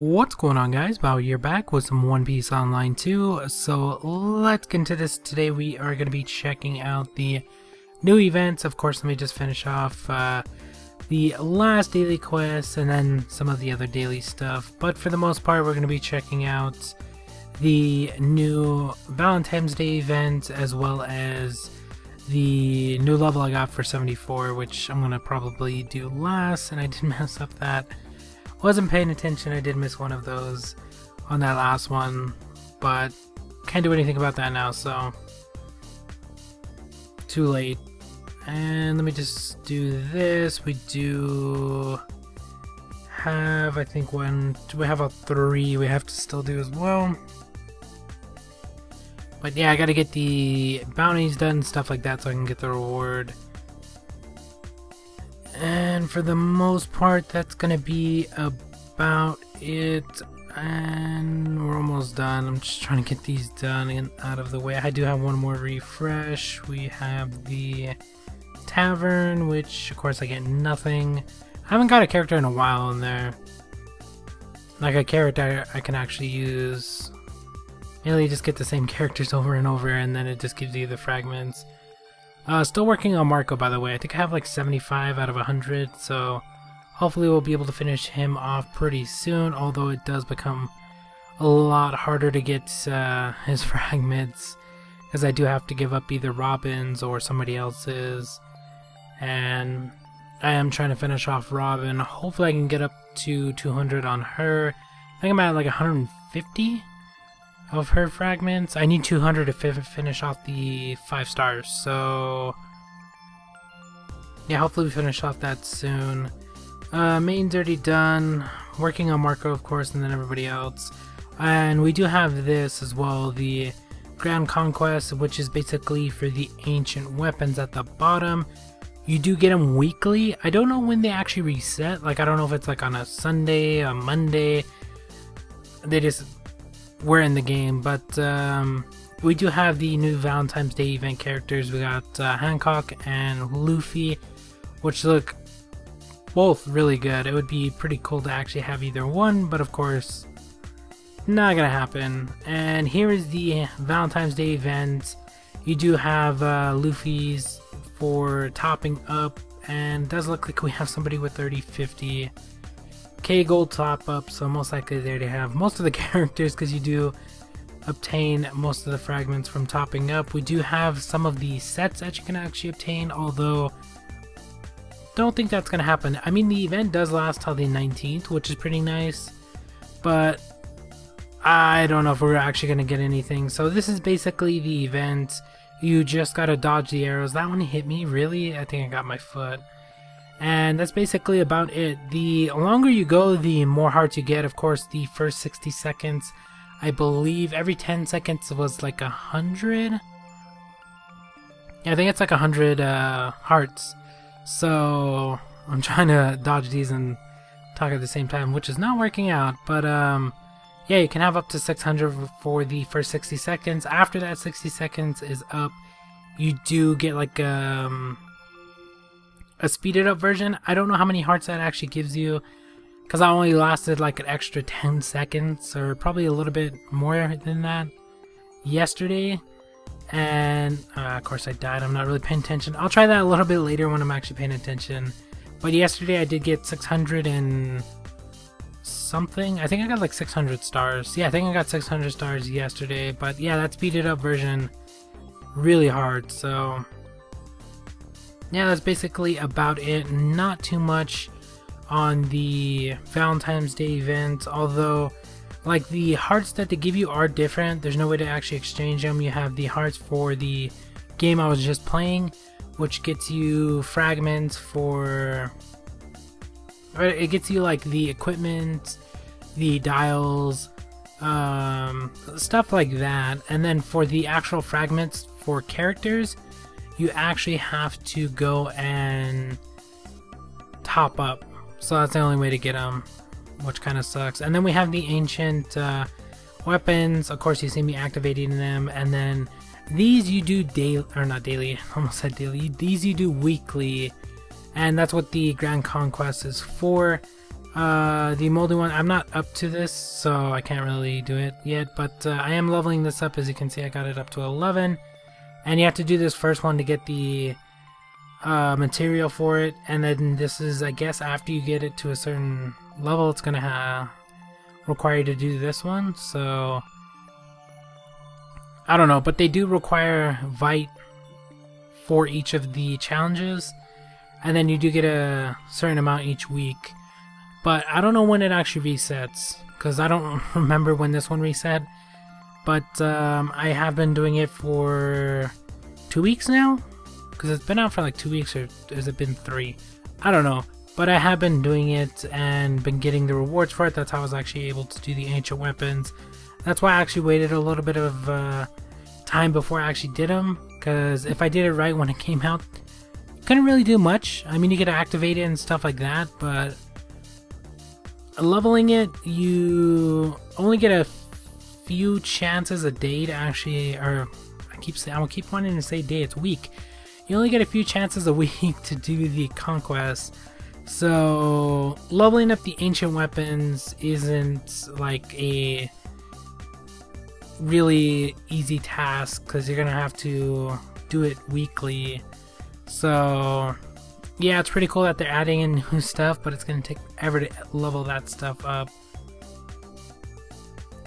What's going on, guys? Bao here, back with some One Piece Online 2. So let's get into this. Today we are going to be checking out the new events. Of course, let me just finish off the last daily quest and then some of the other daily stuff. But for the most part, we're going to be checking out the new Valentine's Day event as well as the new level I got for 74, which I'm going to probably do last, and I did mess up that. Wasn't paying attention, I did miss one of those on that last one, but can't do anything about that now, so too late. And let me just do this. We do have, I think, we have a 3 we have to still do as well. But yeah, I gotta get the bounties done and stuff like that so I can get the reward. And for the most part, that's gonna be about it, and we're almost done. I'm just trying to get these done and out of the way. I do have one more refresh. We have the tavern, which of course I get nothing. I haven't got a character in a while in there, like a character I can actually use. Mainly just get the same characters over and over, and then it just gives you the fragments. Still working on Marco, by the way. I think I have like 75 out of 100, so hopefully we'll be able to finish him off pretty soon, although it does become a lot harder to get his fragments, because I do have to give up either Robin's or somebody else's, and I am trying to finish off Robin. Hopefully I can get up to 200 on her. I think I'm at like 150 of her fragments. I need 200 to finish off the 5 stars, so yeah, hopefully we finish off that soon. Main's already done, working on Marco of course, and then everybody else. And we do have this as well, the Grand Conquest, which is basically for the ancient weapons at the bottom. You do get them weekly. I don't know when they actually reset, like I don't know if it's like on a Sunday, a Monday. They just we're in the game, but we do have the new Valentine's Day event characters. We got Hancock and Luffy, which look both really good. It would be pretty cool to actually have either one, but of course not gonna happen. And here is the Valentine's Day event. You do have Luffy's for topping up, and it does look like we have somebody with 30-50 K gold top up, so most likely they already have most of the characters, because you do obtain most of the fragments from topping up. We do have some of the sets that you can actually obtain, although don't think that's gonna happen. I mean, the event does last till the 19th, which is pretty nice, but I don't know if we're actually gonna get anything. So this is basically the event. You just gotta dodge the arrows. That one hit me, really? I think I got my foot. And that's basically about it. The longer you go, the more hearts you get. Of course, the first 60 seconds, I believe every 10 seconds was like 100. Yeah, I think it's like 100 hearts. So I'm trying to dodge these and talk at the same time, which is not working out. But yeah, you can have up to 600 for the first 60 seconds. After that 60 seconds is up, you do get like a speeded up version. I don't know how many hearts that actually gives you, because I only lasted like an extra 10 seconds, or probably a little bit more than that yesterday. And of course I died. I'm not really paying attention. I'll try that a little bit later when I'm actually paying attention. But yesterday I did get 600 and something. I think I got like 600 stars. Yeah, I think I got 600 stars yesterday. But yeah, that speeded up version really hard. So yeah, that's basically about it. Not too much on the Valentine's Day event, although like the hearts that they give you are different. There's no way to actually exchange them. You have the hearts for the game I was just playing, which gets you fragments for, it gets you like the equipment, the dials, stuff like that. And then for the actual fragments for characters, you actually have to go and top up. So that's the only way to get them, which kind of sucks. And then we have the ancient weapons. Of course, you see me activating them. And then these you do daily, or not daily, almost said daily. These you do weekly, and that's what the Grand Conquest is for. The moldy one, I'm not up to this, so I can't really do it yet, but I am leveling this up. As you can see, I got it up to 11, and you have to do this first one to get the material for it, and then this is, I guess, after you get it to a certain level, it's gonna require you to do this one. So I don't know, but they do require Vite for each of the challenges, and then you do get a certain amount each week. But I don't know when it actually resets, because I don't remember when this one reset. But I have been doing it for 2 weeks now, because it's been out for like 2 weeks, or has it been 3? I don't know. But I have been doing it and been getting the rewards for it. That's how I was actually able to do the ancient weapons. That's why I actually waited a little bit of time before I actually did them, because if I did it right when it came out, couldn't really do much. I mean, you could activate it and stuff like that, but leveling it, you only get a few chances a day to actually, or I keep wanting to say day, it's week. You only get a few chances a week to do the conquest. So leveling up the ancient weapons isn't like a really easy task, because you're gonna have to do it weekly. So yeah, it's pretty cool that they're adding in new stuff, but it's going to take forever to level that stuff up.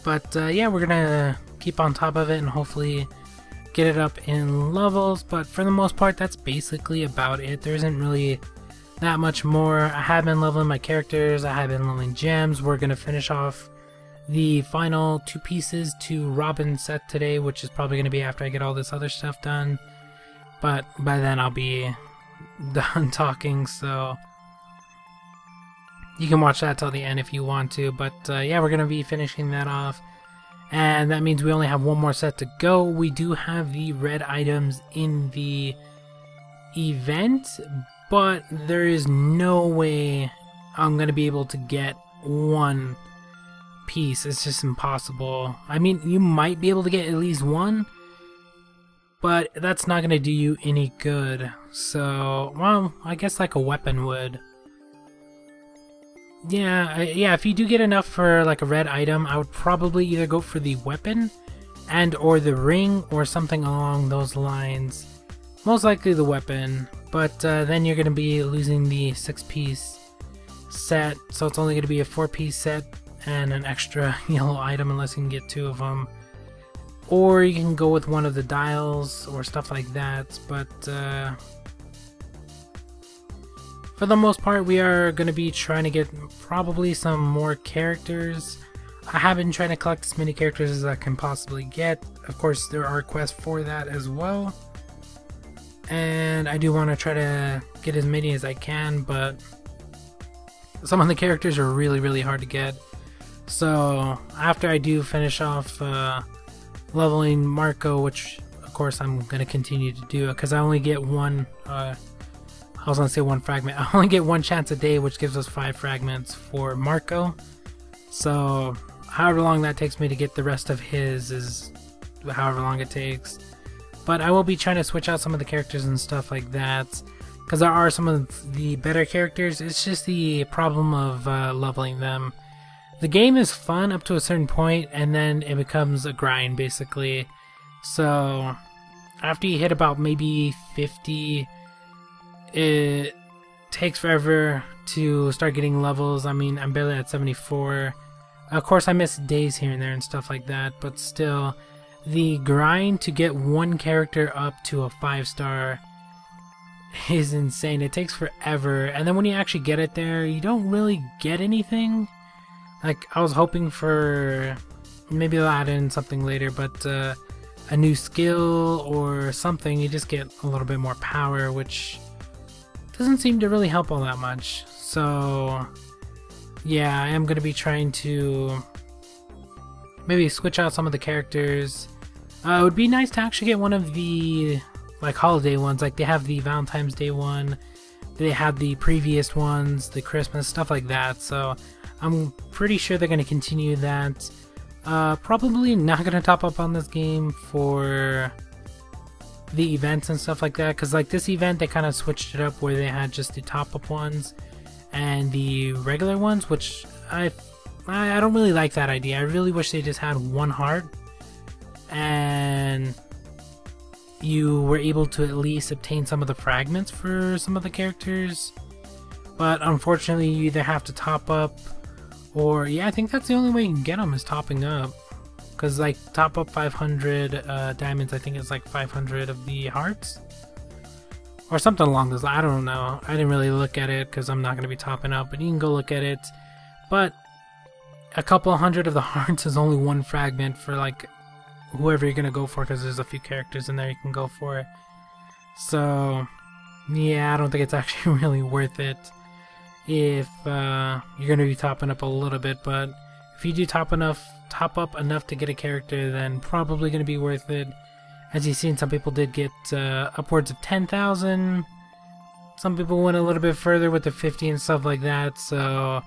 But yeah, we're going to keep on top of it and hopefully get it up in levels. But for the most part, that's basically about it. There isn't really that much more. I have been leveling my characters. I have been leveling gems. We're going to finish off the final 2 pieces to Robin's set today, which is probably going to be after I get all this other stuff done. But by then I'll be done talking, so you can watch that till the end if you want to. But yeah, we're gonna be finishing that off, and that means we only have one more set to go. We do have the red items in the event, but there is no way I'm gonna be able to get one piece. It's just impossible. I mean, you might be able to get at least one, but that's not going to do you any good. So, well, I guess like a weapon would. Yeah, if you do get enough for like a red item, I would probably either go for the weapon and or the ring or something along those lines. Most likely the weapon, but then you're going to be losing the 6-piece set, so it's only going to be a 4-piece set and an extra yellow item unless you can get 2 of them. Or you can go with one of the dials or stuff like that, but for the most part we are going to be trying to get probably some more characters. I have been trying to collect as many characters as I can possibly get. Of course, there are quests for that as well, and I do want to try to get as many as I can, but some of the characters are really hard to get. So after I do finish off leveling Marco, which of course I'm going to continue to do, because I only get one, I was going to say one fragment, I only get one chance a day, which gives us 5 fragments for Marco. So however long that takes me to get the rest of his is however long it takes. But I will be trying to switch out some of the characters and stuff like that, because there are some of the better characters. It's just the problem of leveling them. The game is fun up to a certain point, and then it becomes a grind, basically. So after you hit about maybe 50, it takes forever to start getting levels. I mean, I'm barely at 74. Of course, I miss days here and there and stuff like that, but still, the grind to get one character up to a 5-star is insane. It takes forever, and then when you actually get it there, you don't really get anything. Like, I was hoping for, maybe they'll add in something later, but a new skill or something. You just get a little bit more power, which doesn't seem to really help all that much. So yeah, I am going to be trying to maybe switch out some of the characters. It would be nice to actually get one of the like holiday ones. Like, they have the Valentine's Day one, they had the previous ones, the Christmas, stuff like that. So I'm pretty sure they're going to continue that. Probably not going to top up on this game for the events and stuff like that, because like this event they kind of switched it up where they had just the top up ones, and the regular ones, which I don't really like that idea. I really wish they just had one heart and you were able to at least obtain some of the fragments for some of the characters. But unfortunately, you either have to top up, or yeah, I think that's the only way you can get them is topping up. Because like top up 500 diamonds, I think it's like 500 of the hearts, or something along those lines. I don't know. I didn't really look at it because I'm not going to be topping up, but you can go look at it. But a couple hundred of the hearts is only one fragment for like whoever you're going to go for, because there's a few characters in there you can go for. So yeah, I don't think it's actually really worth it if you're going to be topping up a little bit. But if you do top up enough to get a character, then probably going to be worth it. As you've seen, some people did get upwards of 10,000. Some people went a little bit further with the 50 and stuff like that. So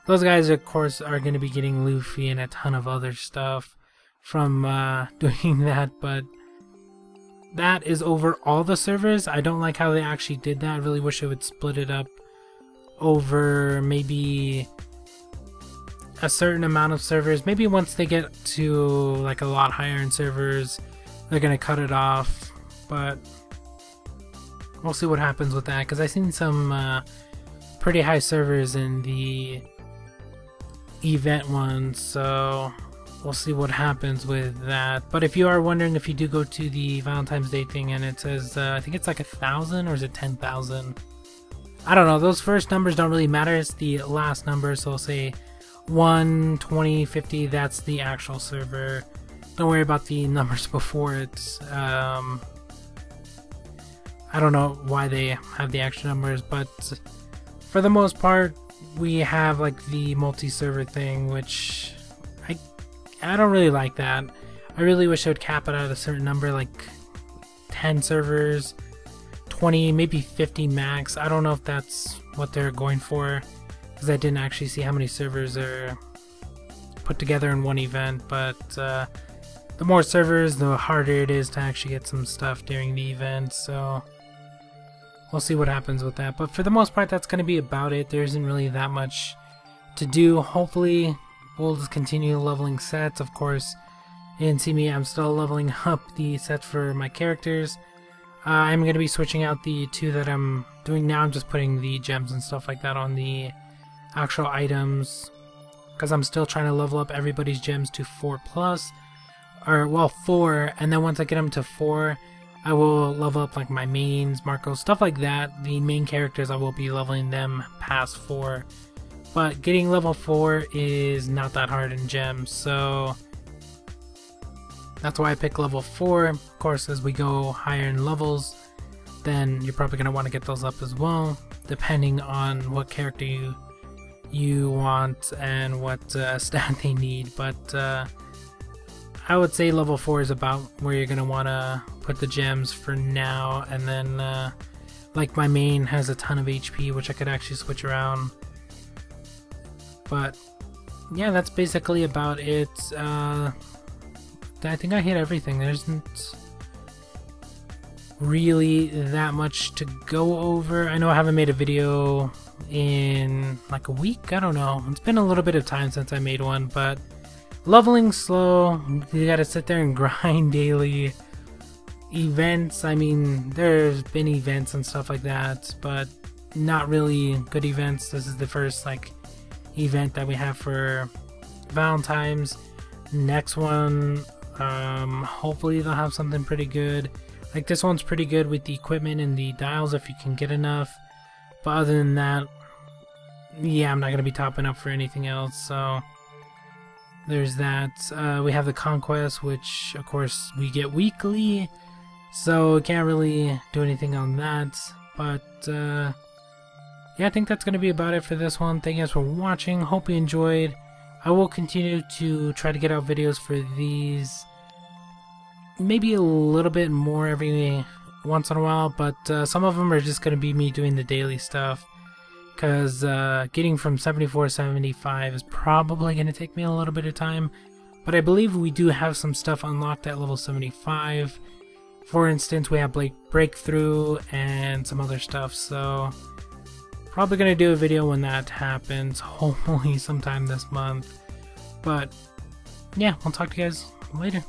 those guys, of course, are going to be getting Luffy and a ton of other stuff from doing that. But that is over all the servers. I don't like how they actually did that. I really wish they would split it up over maybe a certain amount of servers. Maybe once they get to like a lot higher in servers, they're gonna cut it off. But we'll see what happens with that, because I've seen some pretty high servers in the event ones, so we'll see what happens with that. But if you are wondering, if you do go to the Valentine's Day thing and it says I think it's like 1,000, or is it 10,000? I don't know. Those first numbers don't really matter. It's the last number. So say 1, 20, 50. That's the actual server. Don't worry about the numbers before it. I don't know why they have the extra numbers, but for the most part, we have like the multi-server thing, which I don't really like that. I really wish I would cap it at a certain number, like 10 servers, 20, maybe 50 max. I don't know if that's what they're going for, because I didn't actually see how many servers are put together in one event. But the more servers, the harder it is to actually get some stuff during the event. So we'll see what happens with that. But for the most part, that's going to be about it. There isn't really that much to do. Hopefully we'll just continue leveling sets. Of course, you didn't see me, I'm still leveling up the sets for my characters. I'm going to be switching out the two that I'm doing now. I'm just putting the gems and stuff like that on the actual items, because I'm still trying to level up everybody's gems to 4+, or well 4, and then once I get them to 4, I will level up like my mains, Marco, stuff like that. The main characters, I will be leveling them past 4, but getting level 4 is not that hard in gems, so that's why I pick level 4. Of course, as we go higher in levels, then you're probably going to want to get those up as well, depending on what character you want and what stat they need. But I would say level 4 is about where you're going to want to put the gems for now. And then like my main has a ton of HP, which I could actually switch around. But yeah, that's basically about it. I think I hit everything. There isn't really that much to go over. I know I haven't made a video in like a week. I don't know. It's been a little bit of time since I made one, but leveling slow. You gotta sit there and grind daily. Events, I mean, there's been events and stuff like that, but not really good events. This is the first like event that we have for Valentine's. Next one, hopefully they'll have something pretty good. Like this one's pretty good with the equipment and the dials if you can get enough. But other than that, yeah, I'm not going to be topping up for anything else. So there's that. We have the Conquest, which of course we get weekly. So can't really do anything on that. But yeah, I think that's going to be about it for this one. Thank you guys for watching. Hope you enjoyed. I will continue to try to get out videos for these, maybe a little bit more every once in a while, but some of them are just going to be me doing the daily stuff, because getting from 74 to 75 is probably going to take me a little bit of time. But I believe we do have some stuff unlocked at level 75. For instance, we have Breakthrough and some other stuff, so Probably gonna do a video when that happens, hopefully sometime this month. But yeah, I'll talk to you guys later.